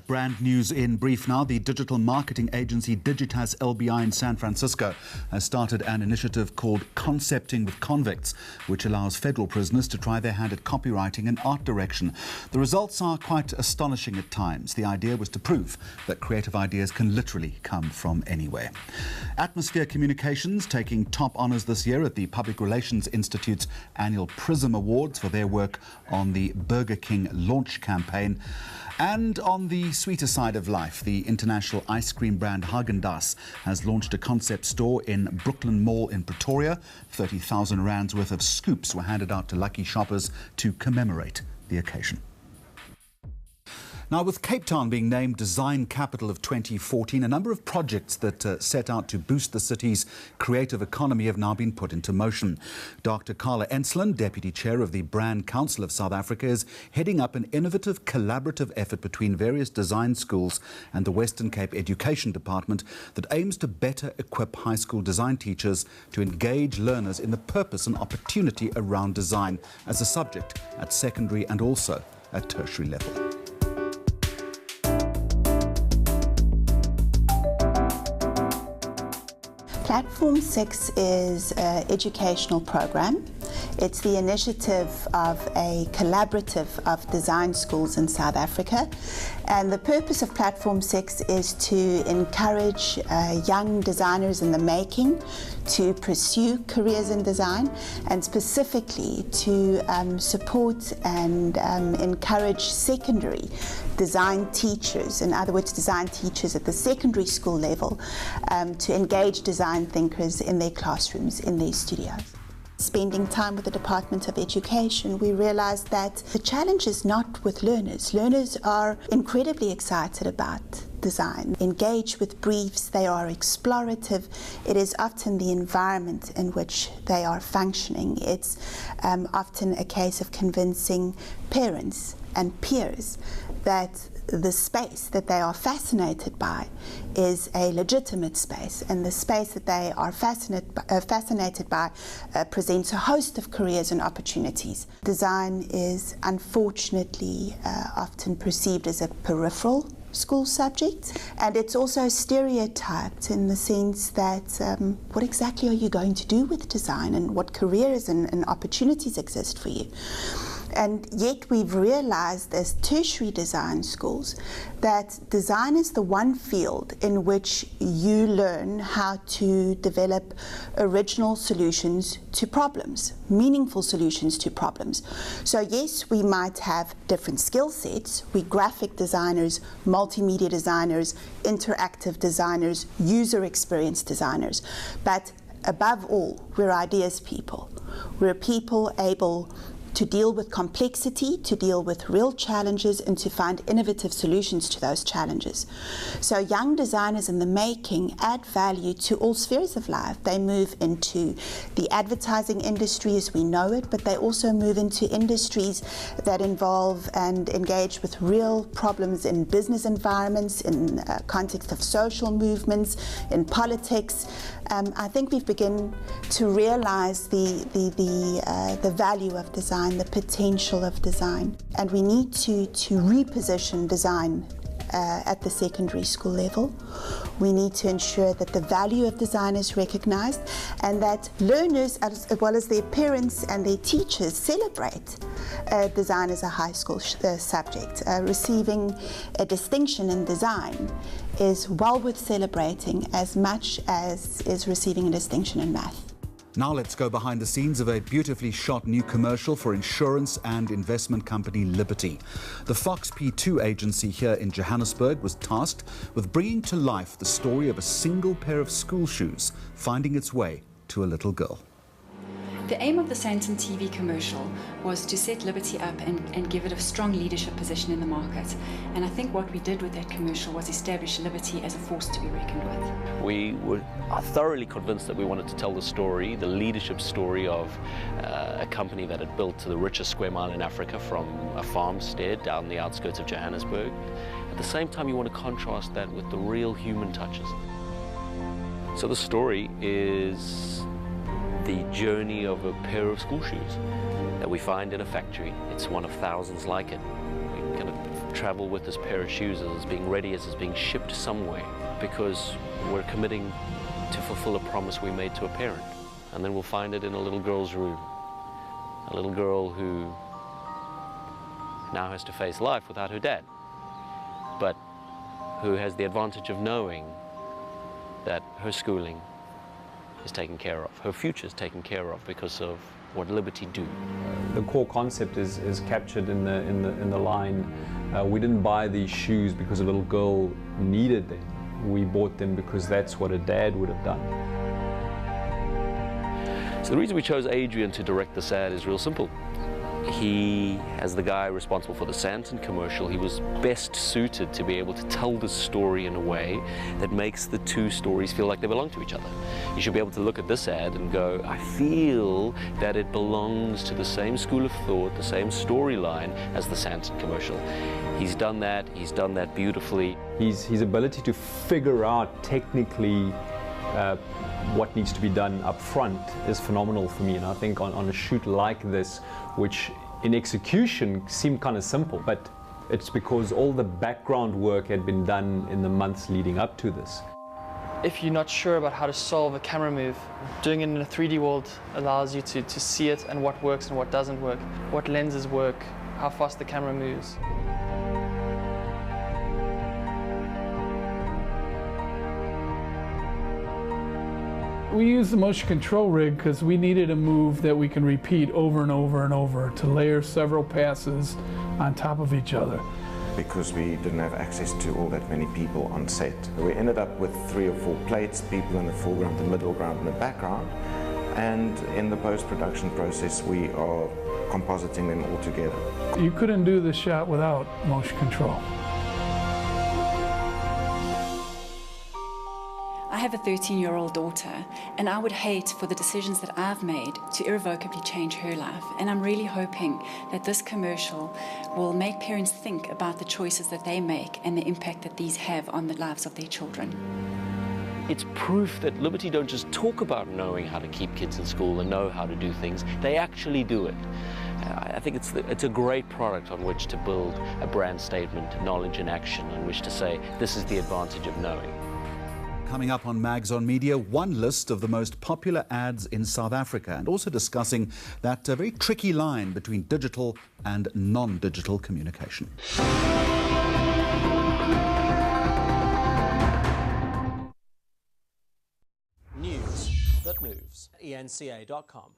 right, brand news in brief now. The digital marketing agency Digitas LBI in San Francisco has started an initiative called Concepting with Convicts, which allows federal prisoners to try their hand at copywriting and art direction. The results are quite astonishing at times. The idea was to prove that creative ideas can literally come from anywhere. Atmosphere Communications taking top honours this year at the Public Relations Institute's annual PRISM Awards for their work on the Burger King launch campaign. And on the sweeter side of life, the international ice cream brand Haagen-Dazs has launched a concept store in Brooklyn Mall in Pretoria. 30,000 rands worth of scoops were handed out to lucky shoppers to commemorate the occasion. Now, with Cape Town being named Design Capital of 2014, a number of projects that set out to boost the city's creative economy have now been put into motion. Dr. Carla Enslin, Deputy Chair of the Brand Council of South Africa, is heading up an innovative collaborative effort between various design schools and the Western Cape Education Department that aims to better equip high school design teachers to engage learners in the purpose and opportunity around design as a subject at secondary and also at tertiary level. Platform 6 is an educational program. It's the initiative of a collaborative of design schools in South Africa. And the purpose of Platform 6 is to encourage young designers in the making to pursue careers in design, and specifically to support and encourage secondary design teachers, in other words, design teachers at the secondary school level, to engage design thinkers in their classrooms, in their studios. Spending time with the Department of Education, we realized that the challenge is not with learners. Learners are incredibly excited about design, engage with briefs, they are explorative. It is often the environment in which they are functioning. It's often a case of convincing parents and peers that the space that they are fascinated by is a legitimate space, and the space that they are fascinated by presents a host of careers and opportunities. Design is unfortunately often perceived as a peripheral school subject, and it's also stereotyped in the sense that what exactly are you going to do with design, and what careers and opportunities exist for you? And yet we've realized as tertiary design schools that design is the one field in which you learn how to develop original solutions to problems, meaningful solutions to problems. So yes, we might have different skill sets. We're graphic designers, multimedia designers, interactive designers, user experience designers. But above all, we're ideas people. We're people able to deal with complexity, to deal with real challenges, and to find innovative solutions to those challenges. So young designers in the making add value to all spheres of life. They move into the advertising industry as we know it, but they also move into industries that involve and engage with real problems in business environments, in context of social movements, in politics. I think we've begun to realize the value of design, the potential of design, and we need to reposition design at the secondary school level. We need to ensure that the value of design is recognized, and that learners, as well as their parents and their teachers, celebrate design as a high school subject. Receiving a distinction in design is well worth celebrating as much as is receiving a distinction in math. Now let's go behind the scenes of a beautifully shot new commercial for insurance and investment company Liberty. The Fox P2 agency here in Johannesburg was tasked with bringing to life the story of a single pair of school shoes finding its way to a little girl. The aim of the Santon TV commercial was to set Liberty up and give it a strong leadership position in the market. And I think what we did with that commercial was establish Liberty as a force to be reckoned with. We are thoroughly convinced that we wanted to tell the story, the leadership story of a company that had built the richest square mile in Africa from a farmstead down the outskirts of Johannesburg. At the same time, you want to contrast that with the real human touches. So the story is the journey of a pair of school shoes that we find in a factory. It's one of thousands like it. We kind of travel with this pair of shoes as it's being ready, as it's being shipped somewhere, because we're committing to fulfill a promise we made to a parent. And then we'll find it in a little girl's room, a little girl who now has to face life without her dad, but who has the advantage of knowing that her schooling is taken care of, her future is taken care of because of what Liberty do. The core concept is captured in the line. We didn't buy these shoes because a little girl needed them. We bought them because that's what a dad would have done. So the reason we chose Adrian to direct this ad is real simple. He, as the guy responsible for the Santon commercial, he was best suited to be able to tell the story in a way that makes the two stories feel like they belong to each other. You should be able to look at this ad and go, I feel that it belongs to the same school of thought, the same storyline as the Santon commercial. He's done that beautifully. His ability to figure out technically what needs to be done up front is phenomenal for me, and I think on a shoot like this, which in execution seemed kind of simple, but it's because all the background work had been done in the months leading up to this. If you're not sure about how to solve a camera move, doing it in a 3D world allows you to see it and what works and what doesn't work, what lenses work, how fast the camera moves. We used the motion control rig because we needed a move that we can repeat over and over and over to layer several passes on top of each other. Because we didn't have access to all that many people on set. We ended up with 3 or 4 plates, people in the foreground, the middle ground, and the background. And in the post-production process, we are compositing them all together. You couldn't do the shot without motion control. I have a 13-year-old daughter, and I would hate for the decisions that I've made to irrevocably change her life. And I'm really hoping that this commercial will make parents think about the choices that they make and the impact that these have on the lives of their children. It's proof that Liberty don't just talk about knowing how to keep kids in school and know how to do things, they actually do it. I think it's a great product on which to build a brand statement, knowledge in action, on which to say, this is the advantage of knowing. Coming up on Mags on Media, one list of the most popular ads in South Africa, and also discussing that very tricky line between digital and non-digital communication. News that moves. ENCA.com.